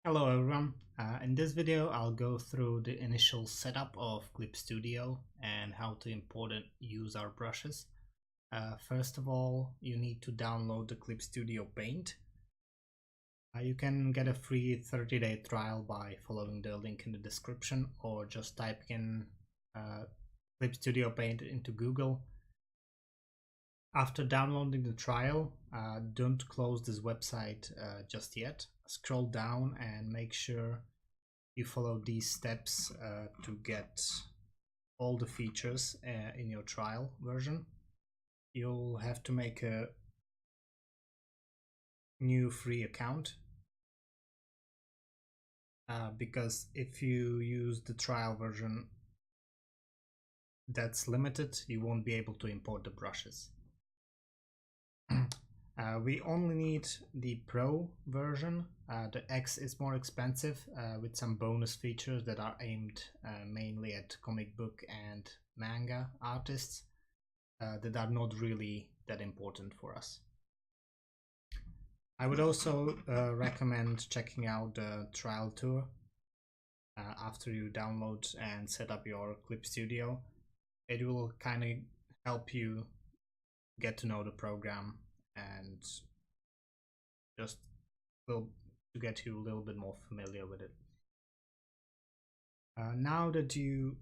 Hello everyone. In this video I'll go through the initial setup of Clip Studio and how to import and use our brushes. First of all, you need to download the Clip Studio Paint. You can get a free 30-day trial by following the link in the description or just type in Clip Studio Paint into Google. After downloading the trial, don't close this website just yet. Scroll down and make sure you follow these steps to get all the features in your trial version. You'll have to make a new free account because if you use the trial version that's limited, you won't be able to import the brushes. We only need the Pro version. The X is more expensive with some bonus features that are aimed mainly at comic book and manga artists that are not really that important for us. I would also recommend checking out the trial tour after you download and set up your Clip Studio. It will kind of help you get to know the program and just to get you a little bit more familiar with it. Now that you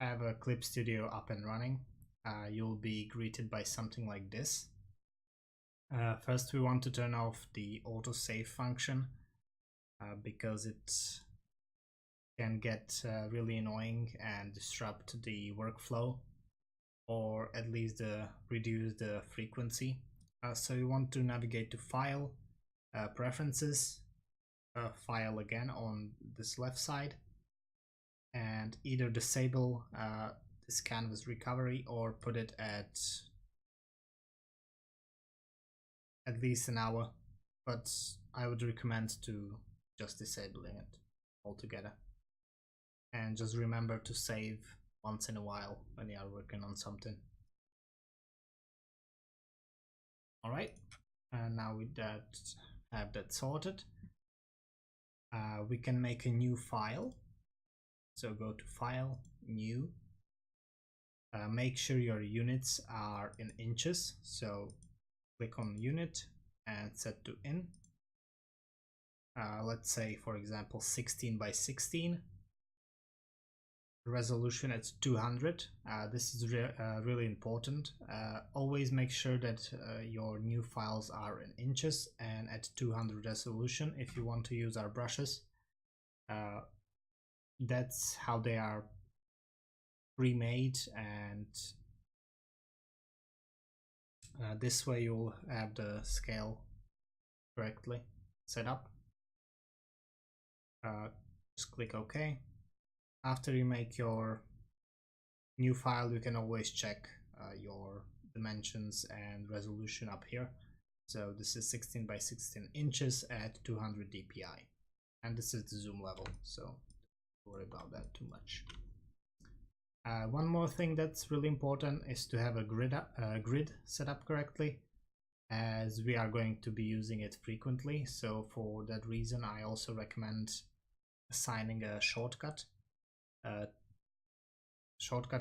have a Clip Studio up and running, you'll be greeted by something like this. First we want to turn off the autosave function because it can get really annoying and disrupt the workflow, or at least reduce the frequency. So you want to navigate to File, Preferences, File again on this left side, and either disable this canvas recovery or put it at least an hour, but I would recommend to just disabling it altogether. And just remember to save once in a while when you are working on something. Alright, and now we have that sorted, we can make a new file. So go to File, New. Make sure your units are in inches. So click on Unit and set to in. Let's say, for example, 16 by 16. Resolution at 200. This is really important. Always make sure that your new files are in inches and at 200 resolution if you want to use our brushes. That's how they are pre-made, and this way you'll have the scale correctly set up. Just click OK. After you make your new file, you can always check your dimensions and resolution up here. So this is 16 by 16 inches at 200 dpi, and this is the zoom level, so don't worry about that too much. One more thing that's really important is to have a grid set up correctly, as we are going to be using it frequently. So for that reason, I also recommend assigning a shortcut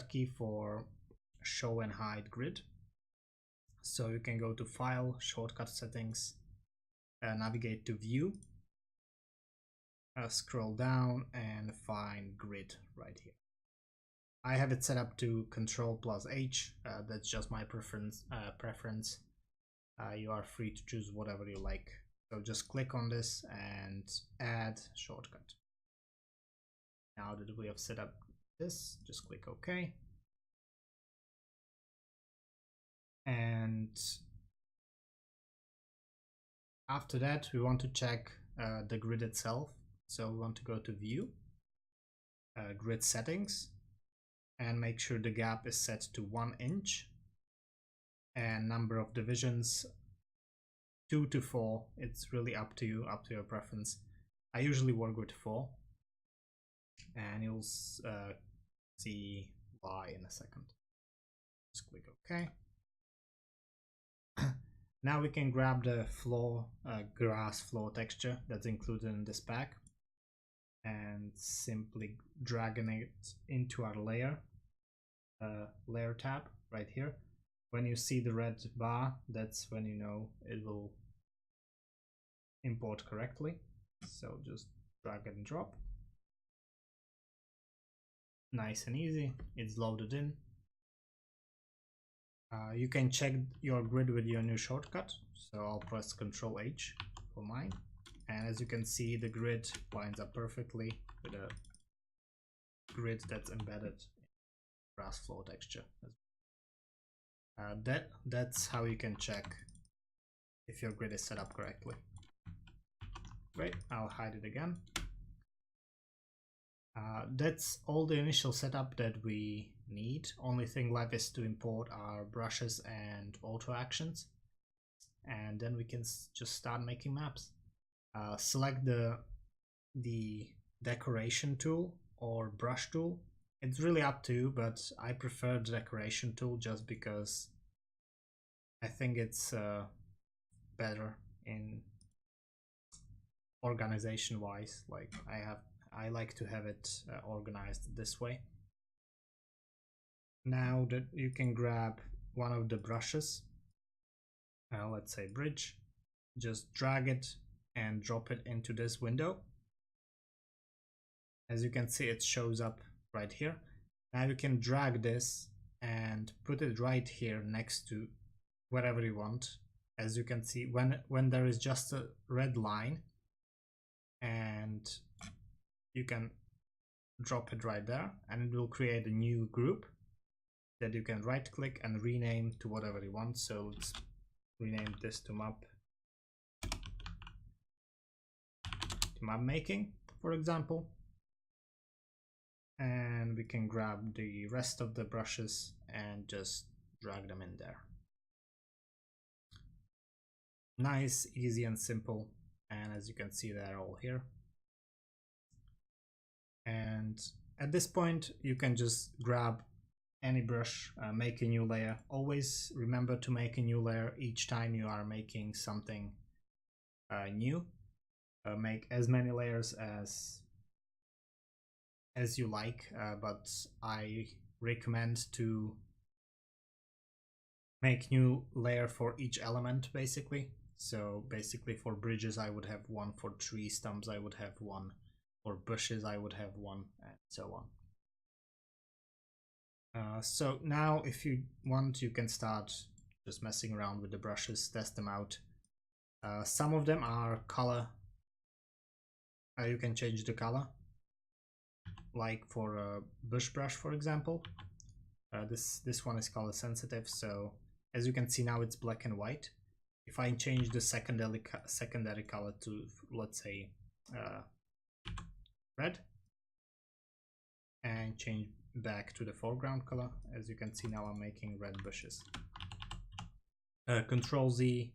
key for show and hide grid. So you can go to File, Shortcut Settings, navigate to View, scroll down and find Grid right here. I have it set up to Ctrl+H. That's just my preference. You are free to choose whatever you like. So just click on this and add shortcut. Now that we have set up this, just click OK. And after that, we want to check the grid itself. So we want to go to View, Grid Settings, and make sure the gap is set to 1 inch and number of divisions 2 to 4. It's really up to you, up to your preference. I usually work with 4, and you'll see why in a second. Just click OK. Now we can grab the floor, grass floor texture that's included in this pack and simply dragging it into our layer tab right here. When you see the red bar, that's when you know it will import correctly. So just drag and drop. Nice and easy, it's loaded in. You can check your grid with your new shortcut, so I'll press Ctrl H for mine, and as you can see the grid lines up perfectly with a grid that's embedded in grass floor texture. That's how you can check if your grid is set up correctly. Great, I'll hide it again. That's all the initial setup that we need. Only thing left is to import our brushes and auto actions, and then we can just start making maps. Select the decoration tool or brush tool. It's really up to you, but I prefer the decoration tool just because I think it's better in organization wise. Like I like to have it organized this way. Now that you can grab one of the brushes, let's say bridge, just drag it and drop it into this window. As you can see, it shows up right here. Now you can drag this and put it right here next to wherever you want. As you can see, when there is just a red line, and you can drop it right there, and it will create a new group that you can right click and rename to whatever you want. So let's rename this to map making, for example. And we can grab the rest of the brushes and just drag them in there. Nice, easy and simple, and as you can see they're all here. And at this point you can just grab any brush, make a new layer. Always remember to make a new layer each time you are making something new. Make as many layers as you like, but I recommend to make new layer for each element basically. So basically for bridges I would have one, for tree stumps I would have one, for bushes I would have one, and so on. So now if you want, you can start just messing around with the brushes, test them out. Some of them are color, you can change the color, like for a bush brush for example. This one is color sensitive, so as you can see now it's black and white. If I change the secondary color to, let's say, red, and change back to the foreground color, as you can see now I'm making red bushes. Control Z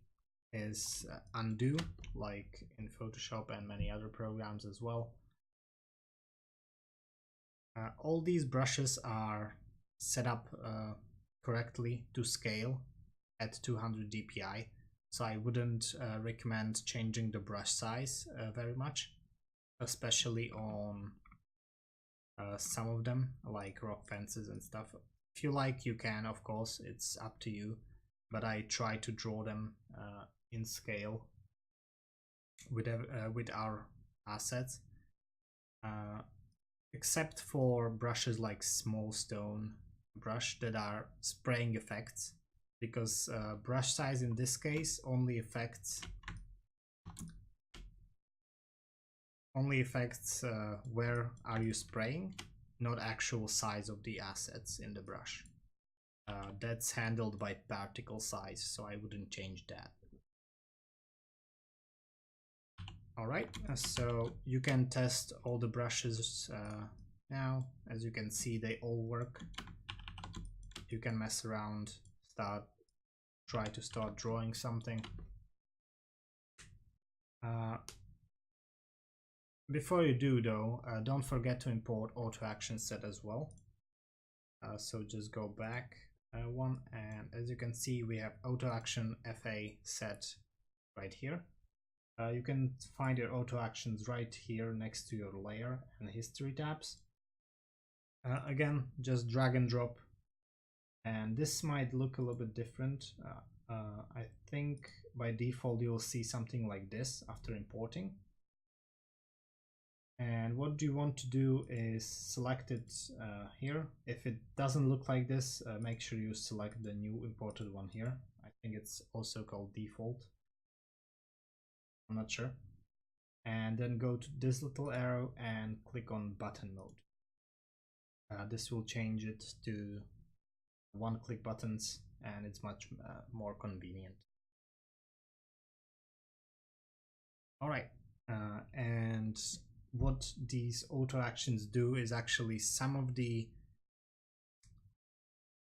is undo, like in Photoshop and many other programs as well. All these brushes are set up correctly to scale at 200 dpi, so I wouldn't recommend changing the brush size very much, especially on some of them like rock fences and stuff. If you like, you can, of course, it's up to you, but I try to draw them in scale with our assets, except for brushes like small stone brush that are spraying effects, because brush size in this case only affects where are you spraying, not actual size of the assets in the brush. That's handled by particle size, so I wouldn't change that. Alright, so you can test all the brushes now. As you can see, they all work. You can mess around, try to start drawing something. Before you do though, don't forget to import auto action set as well. So just go back one, and as you can see we have auto action FA set right here. You can find your auto actions right here next to your layer and history tabs. Again, just drag and drop, and this might look a little bit different. I think by default you'll see something like this after importing. And what you want to do is select it here. If it doesn't look like this, make sure you select the new imported one here. I think it's also called default. I'm not sure. And then go to this little arrow and click on button mode. This will change it to one-click buttons, and it's much more convenient. All right, and what these auto actions do is actually some of the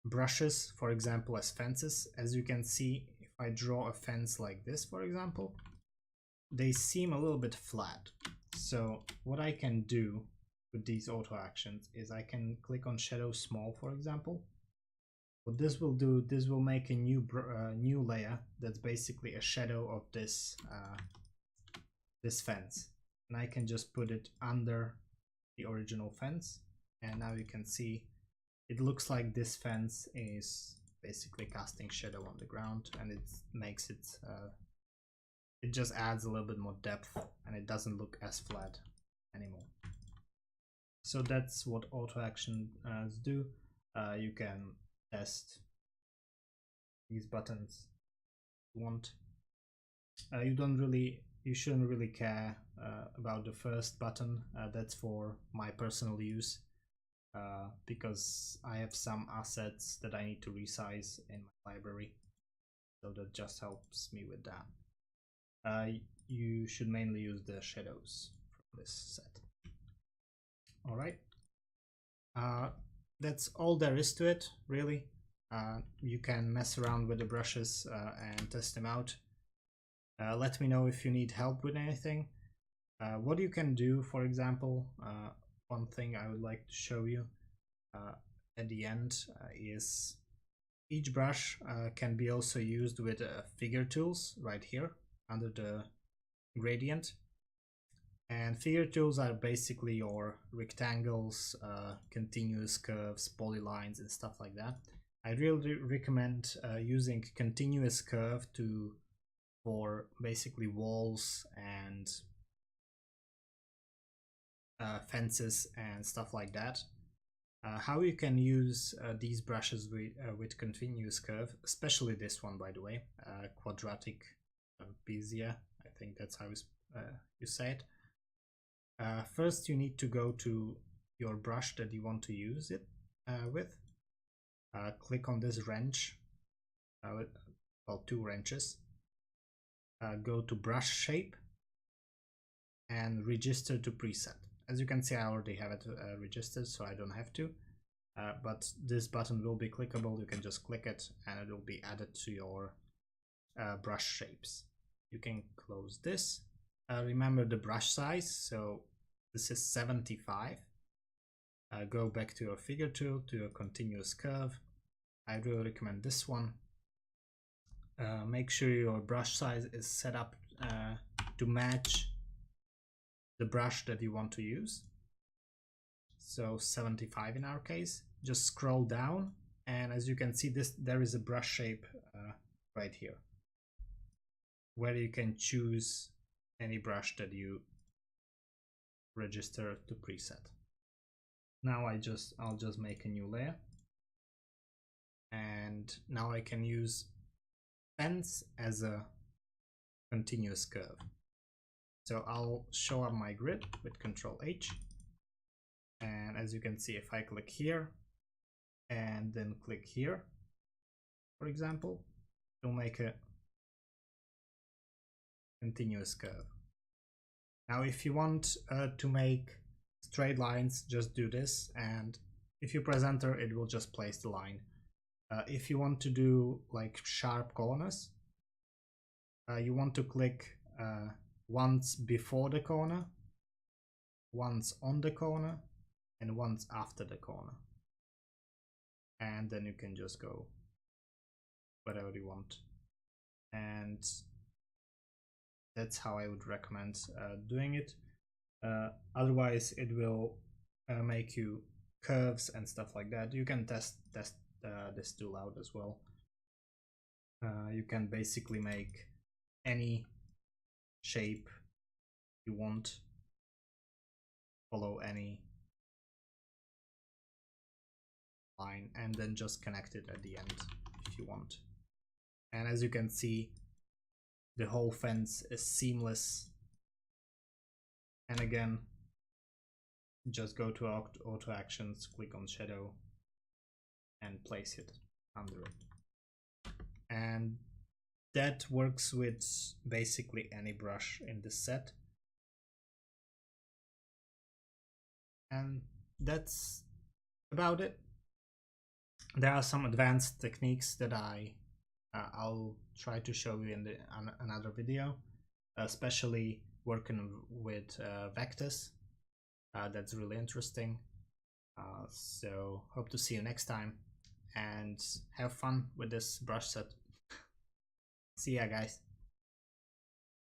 brushes, for example, as fences. As you can see, if I draw a fence like this, for example, they seem a little bit flat. So what I can do with these auto actions is I can click on shadow small, for example. What this will do, this will make a new layer that's basically a shadow of this this fence, and I can just put it under the original fence, and now you can see it looks like this fence is basically casting shadow on the ground, and it makes it it just adds a little bit more depth, and it doesn't look as flat anymore. So that's what auto actions do. You can test these buttons if you want. You shouldn't really care about the first button. That's for my personal use, because I have some assets that I need to resize in my library, so that just helps me with that. You should mainly use the shadows from this set. All right, that's all there is to it, really. You can mess around with the brushes and test them out. Let me know if you need help with anything. What you can do, for example, one thing I would like to show you at the end is each brush can be also used with figure tools right here under the gradient. And figure tools are basically your rectangles, continuous curves, polylines, and stuff like that. I really recommend using continuous curve for basically walls and fences and stuff like that. How you can use these brushes with continuous curve, especially this one, by the way, quadratic bezier, I think that's how you say it. First you need to go to your brush that you want to use it with. Click on this wrench, well, two wrenches. Go to brush shape and register to preset. As you can see, I already have it registered, so I don't have to. But this button will be clickable. You can just click it and it will be added to your brush shapes. You can close this. Remember the brush size, so this is 75. Go back to your figure tool, to your continuous curve. I really recommend this one. Make sure your brush size is set up to match the brush that you want to use. So 75 in our case. Just scroll down, and as you can see, there is a brush shape right here, where you can choose any brush that you register to preset. Now I'll just make a new layer, and now I can use fence as a continuous curve. So I'll show up my grid with Control H, and as you can see, if I click here and then click here, for example, it'll make a continuous curve. Now if you want to make straight lines, just do this, and if you press enter, it will just place the line. If you want to do like sharp corners, you want to click once before the corner, once on the corner, and once after the corner. and then you can just go whatever you want. And that's how I would recommend doing it. Otherwise it will make you curves and stuff like that. You can test this tool out as well. You can basically make any shape you want, follow any line, and then just connect it at the end if you want. And as you can see, the whole fence is seamless. And again, just go to auto actions, click on shadow, and place it under it. And that works with basically any brush in this set. And that's about it. There are some advanced techniques that I'll try to show you in another video, especially working with vectors. That's really interesting. So hope to see you next time, and have fun with this brush set. See ya, guys.